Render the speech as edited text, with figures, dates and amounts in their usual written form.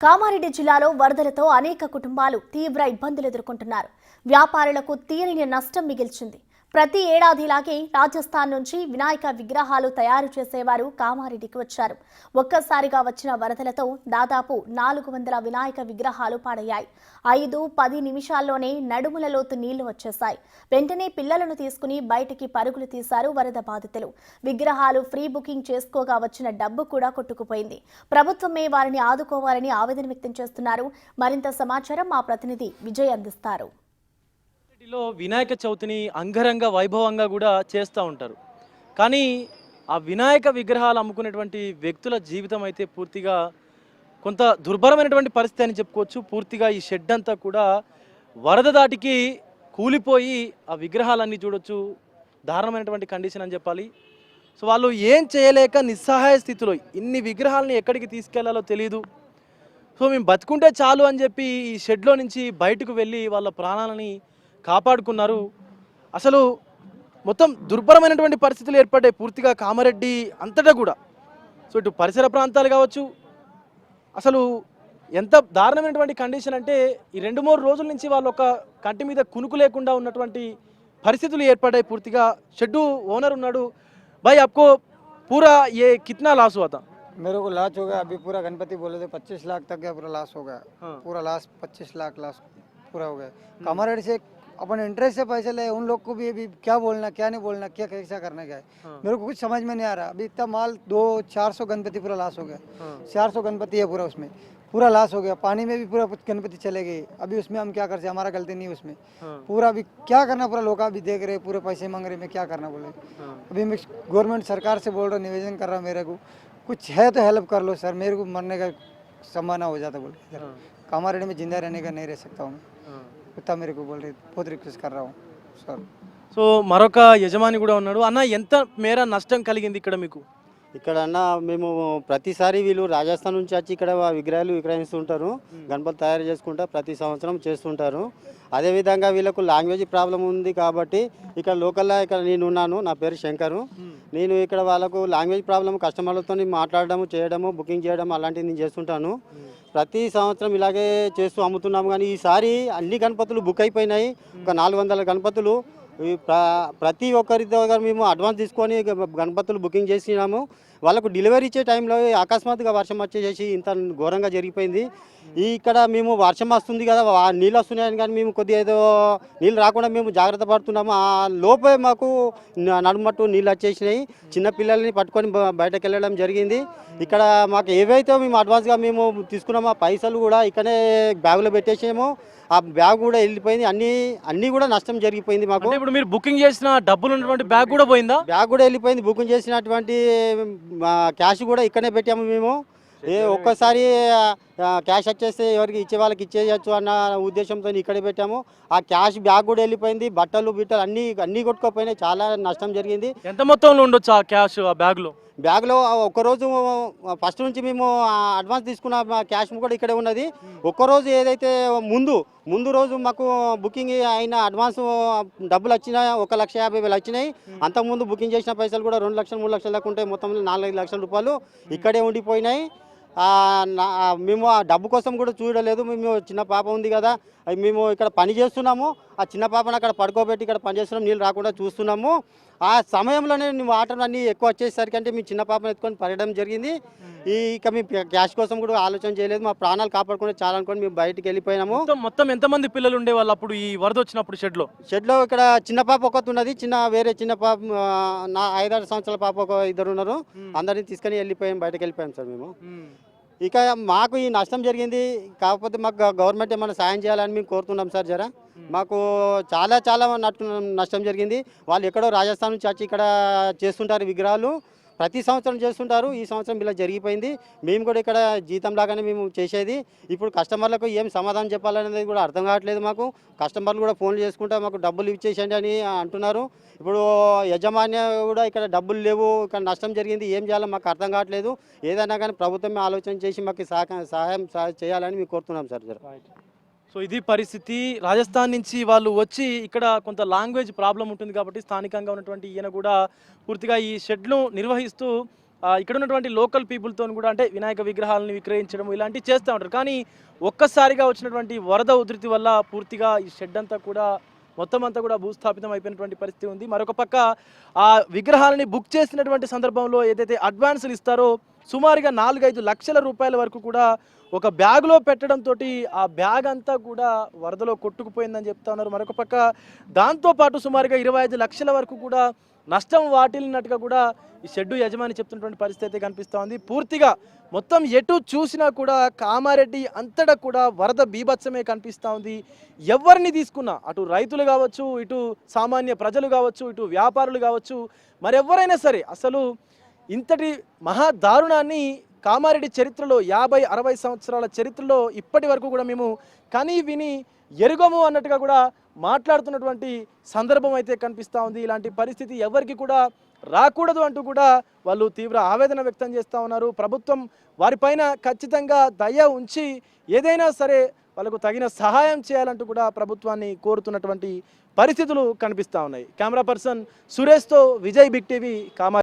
కామారెడ్డి జిల్లాలో వరదలతో అనేక కుటుంబాలు తీవ్ర ఇబ్బందులు ఎదుర్కొంటున్నారు. వ్యాపారులకు తీరని నష్టం మిగిల్చింది. ప్రతి ఏడాదిలాగే రాజస్థాన్ నుంచి వినాయక విగ్రహాలు తయారు చేసేవారు కామారెడ్డికి వచ్చారు. ఒక్కసారిగా వచ్చిన వరదలతో దాదాపు 400 వినాయక విగ్రహాలు పాడయ్యాయి. 5-10 నిమిషాల్లోనే నడుముల లోతు నీళ్లు వచ్చేశాయి. వెంటనే పిల్లలను తీసుకుని బయటికి పరుగులు తీశారు వరద బాధితులు. విగ్రహాలు ఫ్రీ బుకింగ్ చేసుకోగా వచ్చిన డబ్బు కూడా కొట్టుకుపోయింది. ప్రభుత్వమే వారిని ఆదుకోవాలని ఆవేదన వ్యక్తం చేస్తున్నారు. మరింత సమాచారం మా ప్రతినిధి విజయ్ అందిస్తారు. వినాయక చవితిని అంగరంగ వైభవంగా కూడా చేస్తూ ఉంటారు. కానీ ఆ వినాయక విగ్రహాలు అమ్ముకునేటువంటి వ్యక్తుల జీవితం అయితే పూర్తిగా కొంత దుర్భరమైనటువంటి పరిస్థితి అని చెప్పుకోవచ్చు. పూర్తిగా ఈ షెడ్ అంతా కూడా వరద దాటికి కూలిపోయి ఆ విగ్రహాలన్నీ చూడొచ్చు. దారుణమైనటువంటి కండిషన్ అని చెప్పాలి. సో వాళ్ళు ఏం చేయలేక నిస్సహాయ స్థితిలో ఇన్ని విగ్రహాలని ఎక్కడికి తీసుకెళ్లాలో తెలియదు. సో మేము బతుకుంటే చాలు అని చెప్పి ఈ షెడ్లో నుంచి బయటకు వెళ్ళి వాళ్ళ ప్రాణాలని కాపాడుకున్నారు. అసలు మొత్తం దుర్భరమైనటువంటి పరిస్థితులు ఏర్పడ్డాయి పూర్తిగా కామారెడ్డి అంతటా కూడా. సో ఇటు పరిసర ప్రాంతాలు కావచ్చు, అసలు ఎంత దారుణమైనటువంటి కండిషన్ అంటే ఈ 2-3 రోజుల నుంచి వాళ్ళు ఒక కంటి మీద కునుకు లేకుండా ఉన్నటువంటి పరిస్థితులు ఏర్పడ్డాయి పూర్తిగా. షెడ్డు ఓనర్ ఉన్నాడు. భాయ్ आपको पूरा ये कितना लॉस हुआ था? मेरे को लॉस हो गया, अभी पूरा गणपति बोले थे 25 लाख तक का पूरा लॉस हो गया। पूरा लॉस 25 लाख लॉस पूरा हो गया। कामारेड्डी से अपन इंटरेस्ट से पैसे ले, उन लोग को भी अभी क्या बोलना क्या नहीं बोलना, क्या कैसा करना क्या है मेरे को कुछ समझ में नहीं आ रहा। अभी इतना माल 200-400 गणपति पूरा लॉस हो गया। 400 गणपति है पूरा, उसमें पूरा लॉस हो गया। पानी में भी पूरा गणपति चले गए। अभी उसमें हम क्या कर सकते, हमारा गलती नहीं उसमें। पूरा अभी क्या करना, पूरा लोग अभी देख रहे पूरे पैसे मांग रहे, मैं क्या करना बोले। अभी मैं गवर्नमेंट सरकार से बोल रहा, निवेदन कर रहा मेरे को कुछ है तो हेल्प कर लो सर, मेरे को मरने का संभावना हो जाता बोले। कामारेड्डी में जिंदा रहने का नहीं रह सकता हूँ, उतना मेरे को बोल रहे, बहुत रिक्वेस्ट कर रहा हूँ सर। సో మరొక యజమాని కూడా ఉన్నాడు. అన్న ఎంత మేర నష్టం కలిగింది ఇక్కడ మీకు? ఇక్కడ అన్న మేము ప్రతిసారి వీళ్ళు రాజస్థాన్ నుంచి వచ్చి ఇక్కడ విగ్రహాలు విక్రయిస్తుంటారు, గణపతి తయారు చేసుకుంటా ప్రతి సంవత్సరం చేస్తుంటారు. అదేవిధంగా వీళ్ళకు లాంగ్వేజ్ ప్రాబ్లం ఉంది కాబట్టి ఇక్కడ లోకల్లో ఇక్కడ నేను ఉన్నాను, నా పేరు శంకరు. నేను ఇక్కడ వాళ్ళకు లాంగ్వేజ్ ప్రాబ్లం, కస్టమర్లతో మాట్లాడడము చేయడము బుకింగ్ చేయడం అలాంటివి నేను చేస్తుంటాను. ప్రతి సంవత్సరం ఇలాగే చేస్తూ అమ్ముతున్నాము. కానీ ఈసారి అన్ని గణపతులు బుక్ అయిపోయినాయి. ఒక 400 గణపతులు ప్రతి ఒక్కరి దగ్గర మేము అడ్వాన్స్ తీసుకొని గణపతులు బుకింగ్ చేసినాము. వాళ్ళకు డెలివరీ ఇచ్చే టైంలో అకస్మాత్తుగా వర్షం వచ్చేసి ఇంత ఘోరంగా జరిగిపోయింది. ఇక్కడ మేము వర్షం వస్తుంది కదా, నీళ్ళు వస్తున్నాయని కానీ మేము కొద్దిగా ఏదో నీళ్ళు రాకుండా మేము జాగ్రత్త పడుతున్నాము. ఆ లోపే మాకు నడుమట్టు నీళ్ళు వచ్చేసినాయి. చిన్నపిల్లల్ని పట్టుకొని బయటకు వెళ్ళడం జరిగింది. ఇక్కడ మాకు ఏవైతే మేము అడ్వాన్స్గా మేము తీసుకున్నామో ఆ పైసలు కూడా ఇక్కడే బ్యాగులో పెట్టేసాము. ఆ బ్యాగ్ కూడా వెళ్ళిపోయింది. అన్నీ కూడా నష్టం జరిగిపోయింది మాకు. ఇప్పుడు మీరు బుకింగ్ చేసిన డబ్బులు ఉన్నటువంటి బ్యాగ్ కూడా పోయిందా? బ్యాగ్ కూడా వెళ్ళిపోయింది. బుకింగ్ చేసినటువంటి క్యాష్ కూడా ఇక్కడనే పెట్టాము మేము. ఒక్కసారి క్యాష్ వచ్చేస్తే ఎవరికి ఇచ్చే వాళ్ళకి ఇచ్చేయచ్చు అన్న ఉద్దేశంతో ఇక్కడే పెట్టాము. ఆ క్యాష్ బ్యాగ్ కూడా వెళ్ళిపోయింది. బట్టలు అన్నీ కొట్టుకోపోయినాయి. చాలా నష్టం జరిగింది. ఎంత మొత్తంలో ఉండొచ్చు ఆ క్యాష్ ఆ బ్యాగ్లో? ఒక్కరోజు ఫస్ట్ నుంచి మేము అడ్వాన్స్ తీసుకున్న క్యాష్ కూడా ఇక్కడే ఉన్నది. ఒక్కరోజు ఏదైతే ముందు రోజు మాకు బుకింగ్ అయిన అడ్వాన్స్ డబ్బులు వచ్చినాయి, 1,50,000 వచ్చినాయి. అంతకుముందు బుకింగ్ చేసిన పైసలు కూడా 2 లక్షలు 3 లక్షల దాకా ఉంటాయి. మొత్తం 4-5 లక్షల రూపాయలు ఇక్కడే ఉండిపోయినాయి. మేము ఆ డబ్బు కోసం కూడా చూడలేదు. మేము చిన్న పాప ఉంది కదా, మేము ఇక్కడ పని చేస్తున్నాము. ఆ చిన్న పాపను అక్కడ పడుకోబెట్టి ఇక్కడ పని చేస్తున్నాం, నీళ్ళు రాకుండా చూస్తున్నాము. ఆ సమయంలోనే వాటర్ అన్నీ ఎక్కువ వచ్చేసరికి అంటే మీ చిన్న పాపను ఎత్తుకొని పడడం జరిగింది. ఇక మేము క్యాష్ కోసం కూడా ఆలోచన చేయలేదు. మా ప్రాణాలు కాపాడుకుంటే చాలా అనుకోని మేము బయటికి వెళ్ళిపోయినాము. మొత్తం ఎంతమంది పిల్లలు ఉండేవాళ్ళు అప్పుడు ఈ వరద వచ్చినప్పుడు షెడ్లో? ఇక్కడ చిన్న పాప ఒకటి ఉన్నది, వేరే చిన్న పాప 5-6 సంవత్సరాల పాప ఒక 2 ఉన్నారు. అందరినీ తీసుకొని బయటకు వెళ్ళిపోయాం సార్ మేము. ఇక మాకు ఈ నష్టం జరిగింది. కాకపోతే మాకు గవర్నమెంట్ ఏమైనా సాయం చేయాలని మేము కోరుతున్నాం సార్. జర మాకు చాలా నష్టం జరిగింది. వాళ్ళు ఎక్కడో రాజస్థాన్ నుంచి వచ్చి ఇక్కడ చేస్తుంటారు విగ్రహాలు, ప్రతి సంవత్సరం చేస్తుంటారు. ఈ సంవత్సరం ఇలా జరిగిపోయింది. మేము కూడా ఇక్కడ జీతం లాగానే మేము చేసేది. ఇప్పుడు కస్టమర్లకు ఏం సమాధానం చెప్పాలనేది కూడా అర్థం కావట్లేదు మాకు. కస్టమర్లు కూడా ఫోన్లు చేసుకుంటా మాకు డబ్బులు ఇచ్చేసేయండి అని అంటున్నారు. ఇప్పుడు యజమాన్య కూడా ఇక్కడ డబ్బులు లేవు, ఇక్కడ నష్టం జరిగింది, ఏం చేయాలో మాకు అర్థం కావట్లేదు. ఏదైనా కానీ ప్రభుత్వమే ఆలోచన చేసి మాకు సహాయం చేయాలని మేము కోరుతున్నాం సార్. సో ఇది పరిస్థితి. రాజస్థాన్ నుంచి వాళ్ళు వచ్చి ఇక్కడ కొంత లాంగ్వేజ్ ప్రాబ్లం ఉంటుంది కాబట్టి స్థానికంగా ఉన్నటువంటి ఈయన కూడా పూర్తిగా ఈ షెడ్ను నిర్వహిస్తూ ఇక్కడ ఉన్నటువంటి లోకల్ పీపుల్తో కూడా అంటే వినాయక విగ్రహాలను విక్రయించడం ఇలాంటివి చేస్తూ ఉంటారు. కానీ ఒక్కసారిగా వచ్చినటువంటి వరద ఉధృతి వల్ల పూర్తిగా ఈ షెడ్ అంతా కూడా మొత్తం అంతా కూడా భూస్థాపితం అయిపోయినటువంటి పరిస్థితి ఉంది. మరొక పక్క ఆ విగ్రహాలని బుక్ చేసినటువంటి సందర్భంలో ఏదైతే అడ్వాన్సులు ఇస్తారో సుమారుగా 4-5 లక్షల రూపాయల వరకు కూడా ఒక బ్యాగ్లో పెట్టడంతో ఆ బ్యాగ్ అంతా కూడా వరదలో కొట్టుకుపోయిందని చెప్తా ఉన్నారు. మరొక పక్క దాంతోపాటు సుమారుగా 25 లక్షల వరకు కూడా నష్టం వాటిల్లినట్టుగా కూడా ఈ షెడ్డు యజమాని చెప్తున్నటువంటి పరిస్థితి అయితే కనిపిస్తూ ఉంది. పూర్తిగా మొత్తం ఎటు చూసినా కూడా కామారెడ్డి అంతటా కూడా వరద బీభత్సమే కనిపిస్తూ ఉంది. ఎవరిని తీసుకున్నా అటు రైతులు కావచ్చు, ఇటు సామాన్య ప్రజలు కావచ్చు, ఇటు వ్యాపారులు కావచ్చు, మరెవరైనా సరే అసలు ఇంతటి మహా దారుణాన్ని కామారెడ్డి చరిత్రలో 50-60 సంవత్సరాల చరిత్రలో ఇప్పటి వరకు కూడా మేము కని విని ఎరుగము అన్నట్టుగా కూడా మాట్లాడుతున్నటువంటి సందర్భం అయితే కనిపిస్తూ ఉంది. ఇలాంటి పరిస్థితి ఎవరికి కూడా రాకూడదు అంటూ కూడా వాళ్ళు తీవ్ర ఆవేదన వ్యక్తం చేస్తూ ఉన్నారు. ప్రభుత్వం వారిపైన ఖచ్చితంగా దయ ఉంచి ఏదైనా సరే వాళ్ళకు తగిన సహాయం చేయాలంటూ కూడా ప్రభుత్వాన్ని కోరుతున్నటువంటి పరిస్థితులు కనిపిస్తూ ఉన్నాయి. కెమెరా పర్సన్ సురేష్తో విజయ్, బిగ్ టీవీ, కామారెడ్డి.